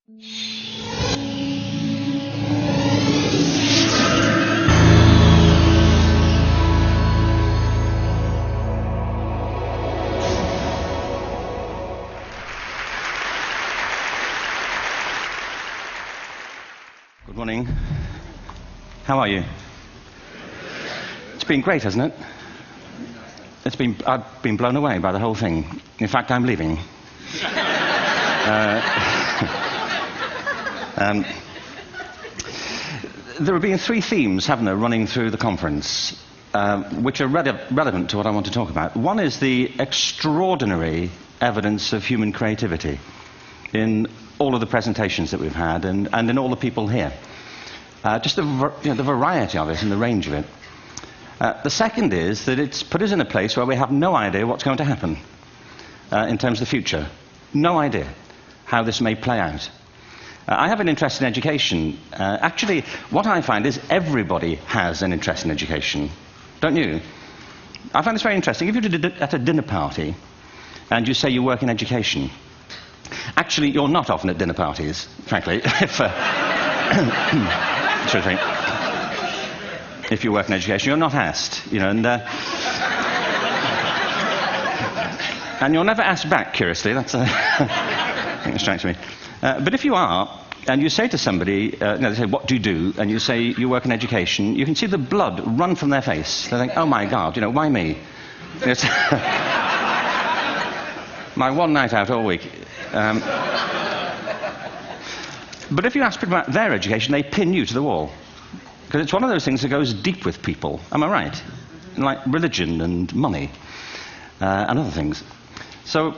Good morning. How are you? It's been great, hasn't it? I've been blown away by the whole thing. In fact, I'm leaving. There have been three themes, haven't there, running through the conference, which are relevant to what I want to talk about. One is the extraordinary evidence of human creativity in all of the presentations that we've had and in all the people here. Just the variety of it and the range of it. The second is that it's put us in a place where we have no idea what's going to happen in terms of the future. No idea how this may play out. I have an interest in education. Actually, what I find is everybody has an interest in education. Don't you? I find this very interesting. If you're at a dinner party and you say you work in education, actually, you're not often at dinner parties, frankly. If you work in education, you're not asked, and you're never asked back, curiously. That's I think it strikes me. But if you are, and you say to somebody, they say, "What do you do?" and you say, "You work in education," you can see the blood run from their face. They think, "Oh my God, why me?" It's my one night out all week. But if you ask people about their education, they pin you to the wall. Because it's one of those things that goes deep with people. Am I right? Like religion and money and other things. So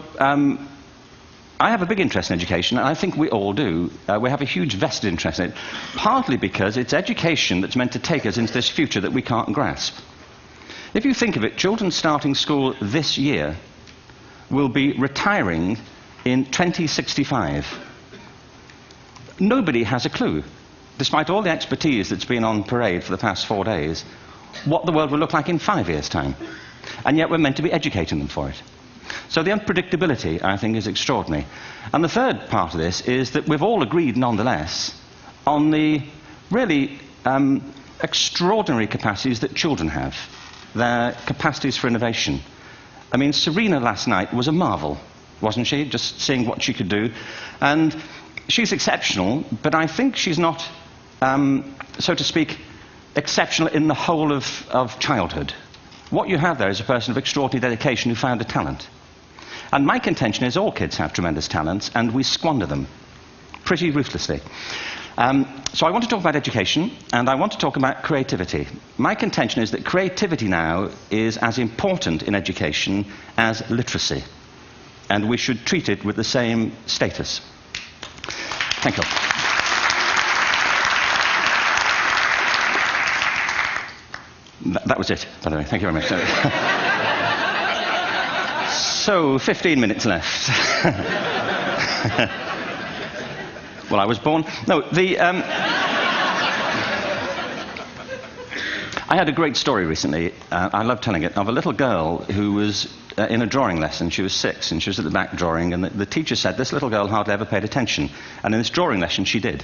I have a big interest in education, and I think we all do. We have a huge vested interest in it, partly because it's education that's meant to take us into this future that we can't grasp. If you think of it, children starting school this year will be retiring in 2065. Nobody has a clue, despite all the expertise that's been on parade for the past 4 days, what the world will look like in 5 years' time. And yet we're meant to be educating them for it. So the unpredictability, I think, is extraordinary. And the third part of this is that we've all agreed, nonetheless, on the really extraordinary capacities that children have, their capacities for innovation. I mean, Serena last night was a marvel, wasn't she? Just seeing what she could do. And she's exceptional, but I think she's not, so to speak, exceptional in the whole of childhood. What you have there is a person of extraordinary dedication who found a talent. And my contention is all kids have tremendous talents, and we squander them pretty ruthlessly. So I want to talk about education, and I want to talk about creativity. My contention is that creativity now is as important in education as literacy, and we should treat it with the same status. Thank you. That was it, by the way. Thank you very much. So, 15 minutes left. Well, I was born... No, I had a great story recently, I love telling it, of a little girl who was in a drawing lesson. She was 6, and she was at the back drawing, and the teacher said this little girl hardly ever paid attention. And in this drawing lesson, she did.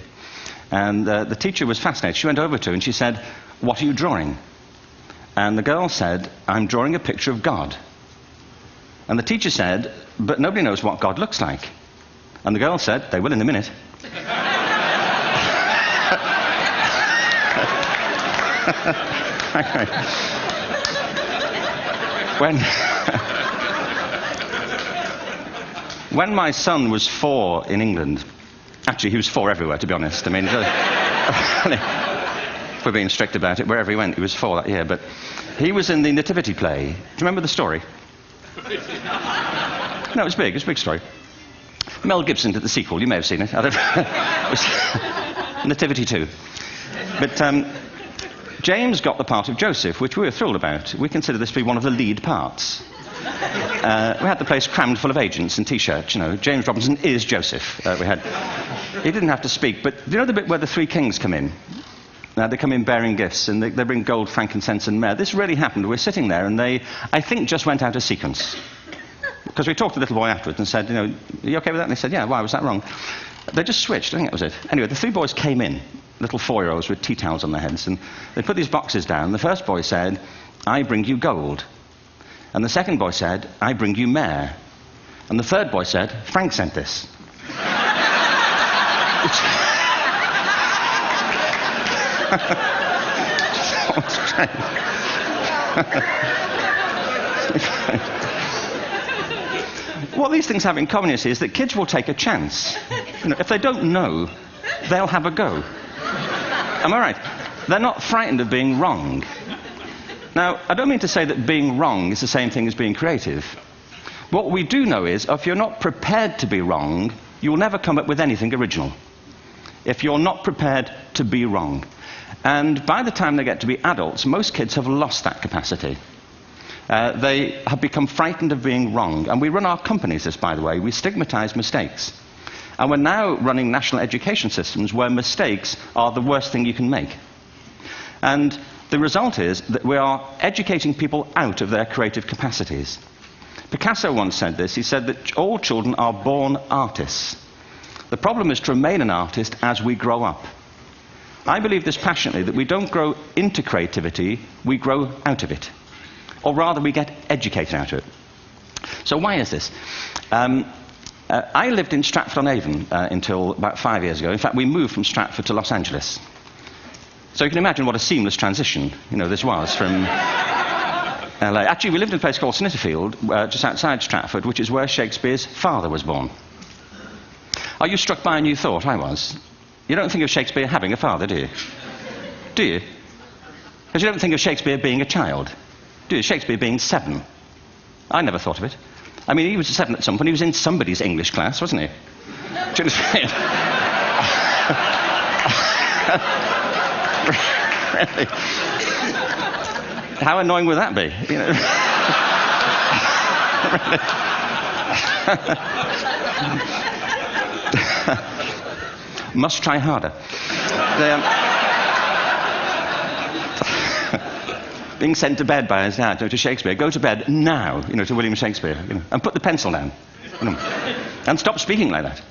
And the teacher was fascinated. She went over to her and she said, "What are you drawing?" And the girl said, "I'm drawing a picture of God." And the teacher said, "But nobody knows what God looks like." And the girl said, "They will in a minute." When my son was 4 in England, actually he was 4 everywhere, to be honest. I mean, if we're being strict about it, wherever he went, he was 4 that year. But he was in the Nativity play. Do you remember the story? No, it was big. It was a big story. Mel Gibson did the sequel. You may have seen it. I don't know. It was Nativity 2. But James got the part of Joseph, which we were thrilled about. We consider this to be one of the lead parts. We had the place crammed full of agents in T-shirts, James Robinson is Joseph. He didn't have to speak, but you know the bit where the 3 kings come in? They come in bearing gifts, and they bring gold, frankincense, and myrrh. This really happened. We're sitting there, and they, I think, just went out of sequence. Because we talked to the little boy afterwards and said, are you okay with that? And they said, yeah, why was that wrong? They just switched, I think that was it. Anyway, the 3 boys came in, little 4-year-olds with tea towels on their heads, and they put these boxes down. The first boy said, "I bring you gold." And the second boy said, "I bring you mare." And the third boy said, "Frank sent this." What these things have in common, you see, is that kids will take a chance. If they don't know, they'll have a go. Am I right? They're not frightened of being wrong. Now, I don't mean to say that being wrong is the same thing as being creative. What we do know is, if you're not prepared to be wrong, you will never come up with anything original. If you're not prepared to be wrong. And by the time they get to be adults, most kids have lost that capacity. They have become frightened of being wrong. And we run our companies this, by the way. We stigmatize mistakes. And we're now running national education systems where mistakes are the worst thing you can make. And the result is that we are educating people out of their creative capacities. Picasso once said this. He said that all children are born artists. The problem is to remain an artist as we grow up. I believe this passionately, that we don't grow into creativity, we grow out of it. Or rather, we get educated out of it. So why is this? I lived in Stratford-on-Avon until about 5 years ago. In fact, we moved from Stratford to Los Angeles. So you can imagine what a seamless transition, this was from LA. Actually, we lived in a place called Snitterfield, just outside Stratford, which is where Shakespeare's father was born. Are you struck by a new thought? I was. You don't think of Shakespeare having a father, do you? Do you? Because you don't think of Shakespeare being a child. Do you? Shakespeare being 7. I never thought of it. I mean, he was 7 at some point. He was in somebody's English class, wasn't he? Really? How annoying would that be? Must try harder. Being sent to bed by his dad to Shakespeare. Go to bed now, to William Shakespeare, and put the pencil down, and stop speaking like that.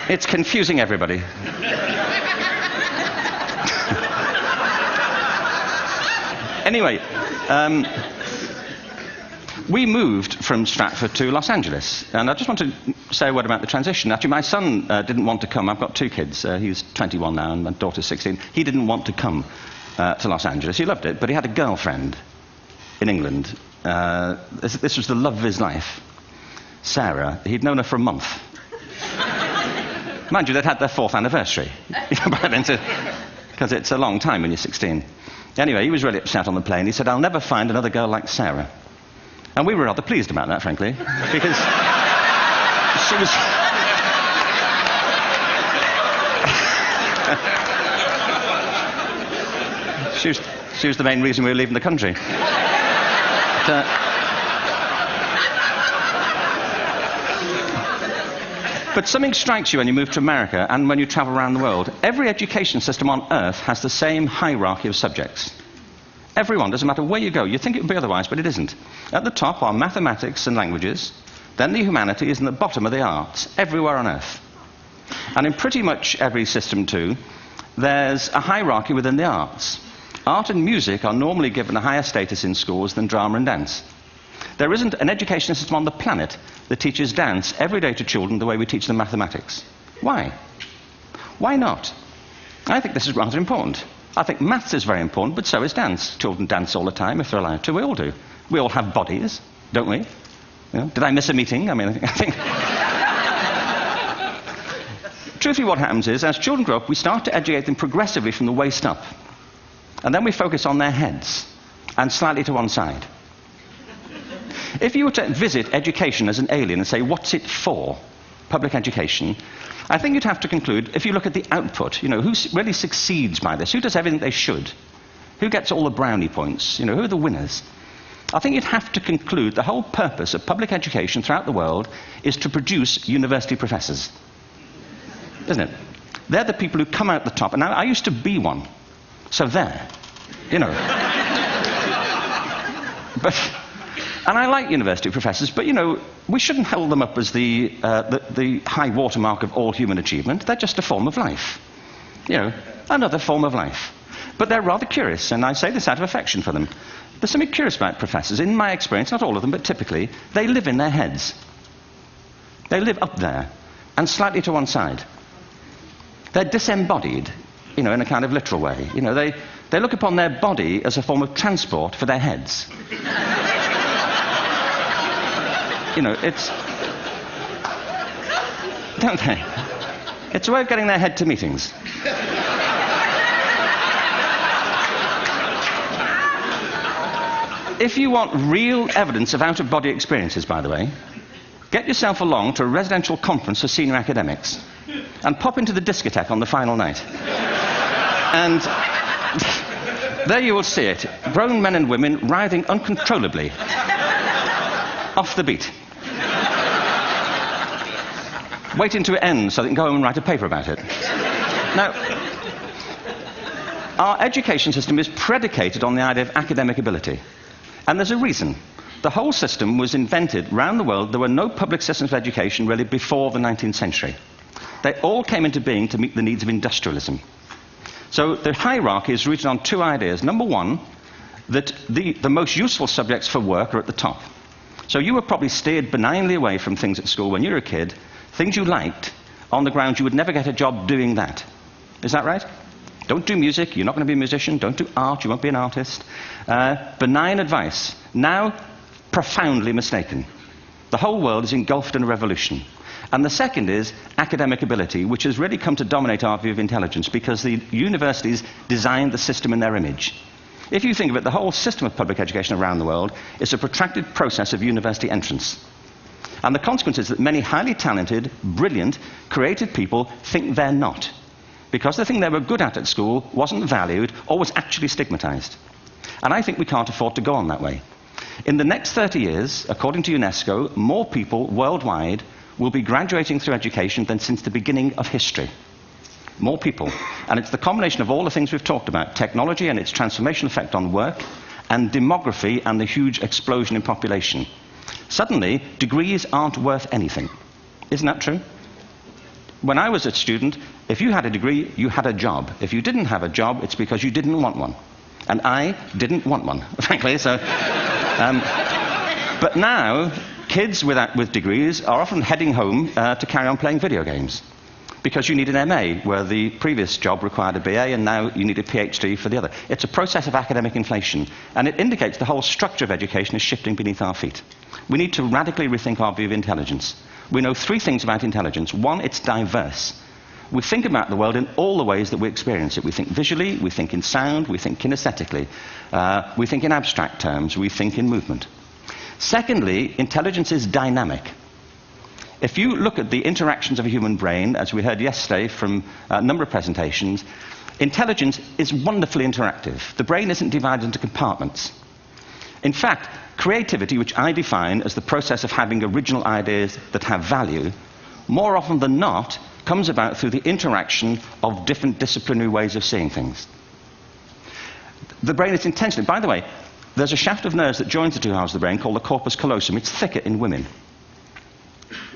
It's confusing everybody. Anyway, we moved from Stratford to Los Angeles, and I just want to say a word about the transition. Actually, my son didn't want to come. I've got 2 kids. He's 21 now, and my daughter's 16. He didn't want to come to Los Angeles. He loved it, but he had a girlfriend in England. This was the love of his life, Sarah. He'd known her for a month. Mind you, they'd had their 4th anniversary, because it's a long time when you're 16. Anyway, he was really upset on the plane. He said, "I'll never find another girl like Sarah." And we were rather pleased about that, frankly, because she was the main reason we were leaving the country. But something strikes you when you move to America and when you travel around the world. Every education system on Earth has the same hierarchy of subjects. Everyone, doesn't matter where you go. You think it would be otherwise, but it isn't. At the top are mathematics and languages, then the humanities, and at the bottom are the arts, everywhere on Earth. And in pretty much every system, too, there's a hierarchy within the arts. Art and music are normally given a higher status in schools than drama and dance. There isn't an education system on the planet that teaches dance every day to children the way we teach them mathematics. Why? Why not? I think this is rather important. I think maths is very important, but so is dance. Children dance all the time if they're allowed to. We all do. We all have bodies, don't we? Did I miss a meeting? I think... Truthfully, what happens is, as children grow up, we start to educate them progressively from the waist up. And then we focus on their heads, and slightly to one side. If you were to visit education as an alien and say, what's it for, public education, I think you'd have to conclude, if you look at the output, who really succeeds by this, who does everything they should, who gets all the brownie points, who are the winners, I think you'd have to conclude the whole purpose of public education throughout the world is to produce university professors. Isn't it? They're the people who come out the top. And I used to be one. So there. And I like university professors, but, we shouldn't hold them up as the high watermark of all human achievement. They're just a form of life. Another form of life. But they're rather curious, and I say this out of affection for them. There's something curious about professors. In my experience, not all of them, but typically, they live in their heads. They live up there, and slightly to one side. They're disembodied, in a kind of literal way. They look upon their body as a form of transport for their heads. It's... Don't they? It's a way of getting their head to meetings. If you want real evidence of out-of-body experiences, by the way, get yourself along to a residential conference for senior academics and pop into the discotheque on the final night. And there you will see it. Grown men and women writhing uncontrollably off the beat. Waiting to end so they can go home and write a paper about it. Now, our education system is predicated on the idea of academic ability. And there's a reason. The whole system was invented around the world. There were no public systems of education really before the 19th century. They all came into being to meet the needs of industrialism. So the hierarchy is rooted on two ideas. Number one, that the most useful subjects for work are at the top. So you were probably steered benignly away from things at school when you were a kid, things you liked, on the grounds you would never get a job doing that. Is that right? Don't do music, you're not going to be a musician. Don't do art, you won't be an artist. Benign advice. Now, profoundly mistaken. The whole world is engulfed in a revolution. And the second is academic ability, which has really come to dominate our view of intelligence because the universities designed the system in their image. If you think of it, the whole system of public education around the world is a protracted process of university entrance. And the consequence is that many highly talented, brilliant, creative people think they're not. Because the thing they were good at school wasn't valued or was actually stigmatized. And I think we can't afford to go on that way. In the next 30 years, according to UNESCO, more people worldwide will be graduating through education than since the beginning of history. More people. And it's the combination of all the things we've talked about, technology and its transformational effect on work, and demography and the huge explosion in population. Suddenly, degrees aren't worth anything. Isn't that true? When I was a student, if you had a degree, you had a job. If you didn't have a job, it's because you didn't want one. And I didn't want one, frankly. So, but now, kids with degrees are often heading home to carry on playing video games. Because you need an MA, where the previous job required a BA, and now you need a PhD for the other. It's a process of academic inflation, and it indicates the whole structure of education is shifting beneath our feet. We need to radically rethink our view of intelligence. We know three things about intelligence. One, it's diverse. We think about the world in all the ways that we experience it. We think visually, we think in sound, we think kinesthetically, we think in abstract terms, we think in movement. Secondly, intelligence is dynamic. If you look at the interactions of a human brain, as we heard yesterday from a number of presentations, intelligence is wonderfully interactive. The brain isn't divided into compartments. In fact, creativity, which I define as the process of having original ideas that have value, more often than not, comes about through the interaction of different disciplinary ways of seeing things. The brain is intentionally... By the way, there's a shaft of nerves that joins the two halves of the brain called the corpus callosum. It's thicker in women.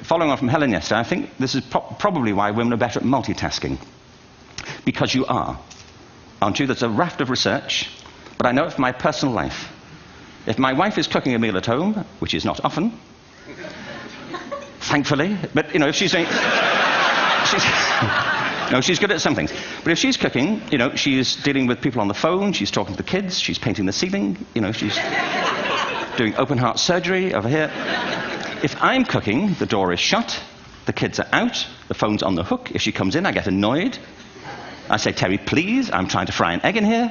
Following on from Helen yesterday, I think this is probably why women are better at multitasking. Because you are. Aren't you? There's a raft of research, but I know it from my personal life. If my wife is cooking a meal at home, which is not often, thankfully, but, if she's doing... she's good at some things. But if she's cooking, she's dealing with people on the phone, she's talking to the kids, she's painting the ceiling, she's doing open-heart surgery over here. If I'm cooking, the door is shut, the kids are out, the phone's on the hook. If she comes in, I get annoyed. I say, Terry, please, I'm trying to fry an egg in here.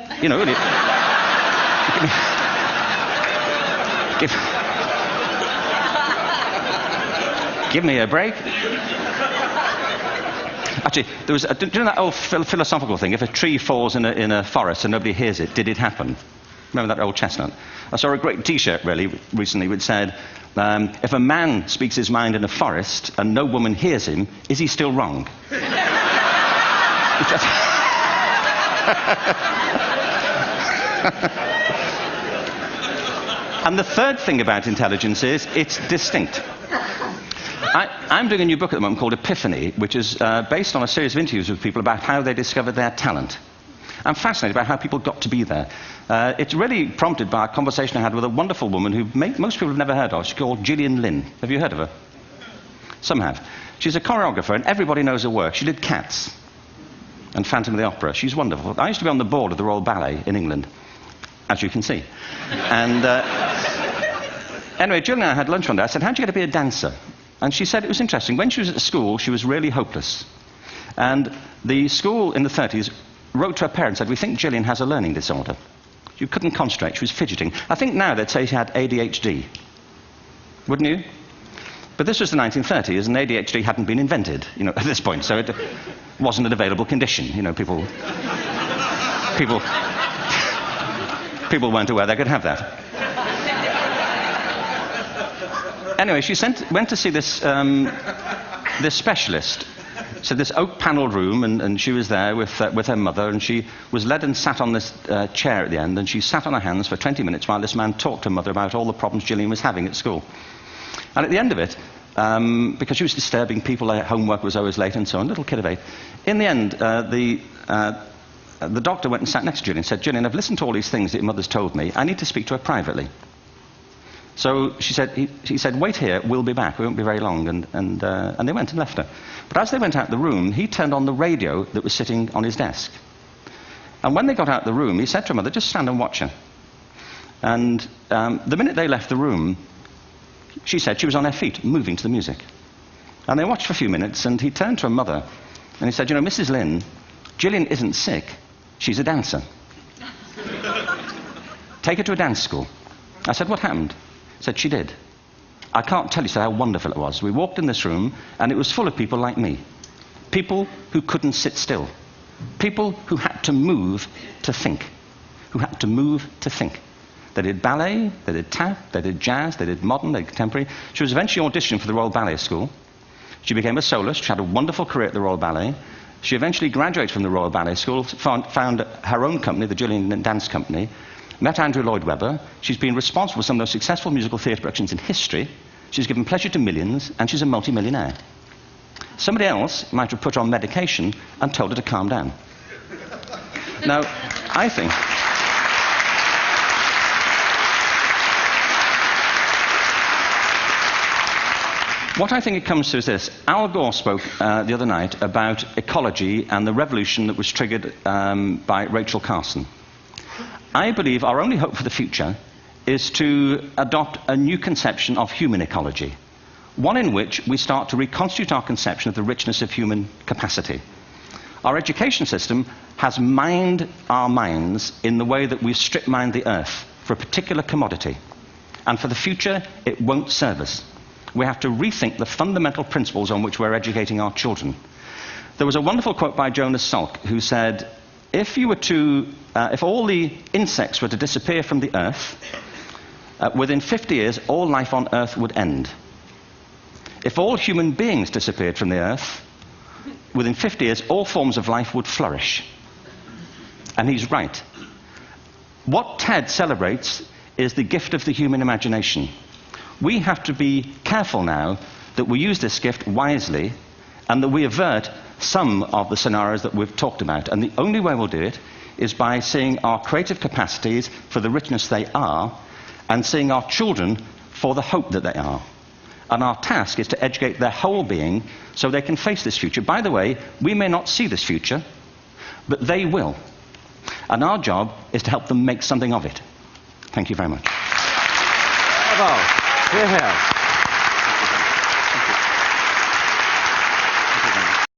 Give me a break. Actually, there was do you know that old philosophical thing? If a tree falls in a forest and nobody hears it, did it happen? Remember that old chestnut? I saw a great T-shirt recently which said, if a man speaks his mind in a forest and no woman hears him, is he still wrong? And the third thing about intelligence is it's distinct. I'm doing a new book at the moment called Epiphany, which is based on a series of interviews with people about how they discovered their talent. I'm fascinated by how people got to be there. It's really prompted by a conversation I had with a wonderful woman who most people have never heard of. She's called Gillian Lynn. Have you heard of her? Some have. She's a choreographer, and everybody knows her work. She did Cats and Phantom of the Opera. She's wonderful. I used to be on the board of the Royal Ballet in England, as you can see. And anyway, Gillian and I had lunch one day. I said, how'd you get to be a dancer? And she said it was interesting. When she was at school, she was really hopeless. And the school in the 30s wrote to her parents and said, we think Gillian has a learning disorder. She couldn't concentrate. She was fidgeting. I think now they'd say she had ADHD. Wouldn't you? But this was the 1930s, and ADHD hadn't been invented, at this point. So it wasn't an available condition. People weren't aware they could have that. Anyway, she went to see this specialist. So this oak-panelled room, and she was there with her mother, and she was led and sat on this chair at the end, and she sat on her hands for 20 minutes while this man talked to her mother about all the problems Gillian was having at school. And at the end of it, because she was disturbing people, her homework was always late and so on, little kid of 8, in the end, the doctor went and sat next to Gillian and said, Gillian, I've listened to all these things that your mother's told me. I need to speak to her privately. So he said, wait here, we'll be back, we won't be very long, and they went and left her. But as they went out the room, he turned on the radio that was sitting on his desk. And when they got out the room, he said to her mother, just stand and watch her. And the minute they left the room, she said she was on her feet, moving to the music. And they watched for a few minutes, and he turned to her mother, and he said, Mrs. Lynn, Gillian isn't sick, she's a dancer. Take her to a dance school. I said, what happened? Said she did. I can't tell you how wonderful it was. We walked in this room, and it was full of people like me. People who couldn't sit still. People who had to move to think. Who had to move to think. They did ballet, they did tap, they did jazz, they did modern, they did contemporary. She was eventually auditioned for the Royal Ballet School. She became a soloist. She had a wonderful career at the Royal Ballet. She eventually graduated from the Royal Ballet School, found her own company, the Gillian Dance Company, met Andrew Lloyd Webber. She's been responsible for some of the most successful musical theatre productions in history. She's given pleasure to millions, and she's a multi-millionaire. Somebody else might have put her on medication and told her to calm down. Now, I think... What I think it comes to is this. Al Gore spoke the other night about ecology and the revolution that was triggered by Rachel Carson. I believe our only hope for the future is to adopt a new conception of human ecology, one in which we start to reconstitute our conception of the richness of human capacity. Our education system has mined our minds in the way that we've strip-mined the earth for a particular commodity, and for the future it won't serve us. We have to rethink the fundamental principles on which we're educating our children. There was a wonderful quote by Jonas Salk, who said, if all the insects were to disappear from the earth, within 50 years, all life on earth would end. If all human beings disappeared from the earth, within 50 years, all forms of life would flourish. And he's right. What TED celebrates is the gift of the human imagination. We have to be careful now that we use this gift wisely and that we avert some of the scenarios that we've talked about. And the only way we'll do it is by seeing our creative capacities for the richness they are and seeing our children for the hope that they are. And our task is to educate their whole being so they can face this future. By the way, we may not see this future, but they will. And our job is to help them make something of it. Thank you very much. Bravo. Hierher.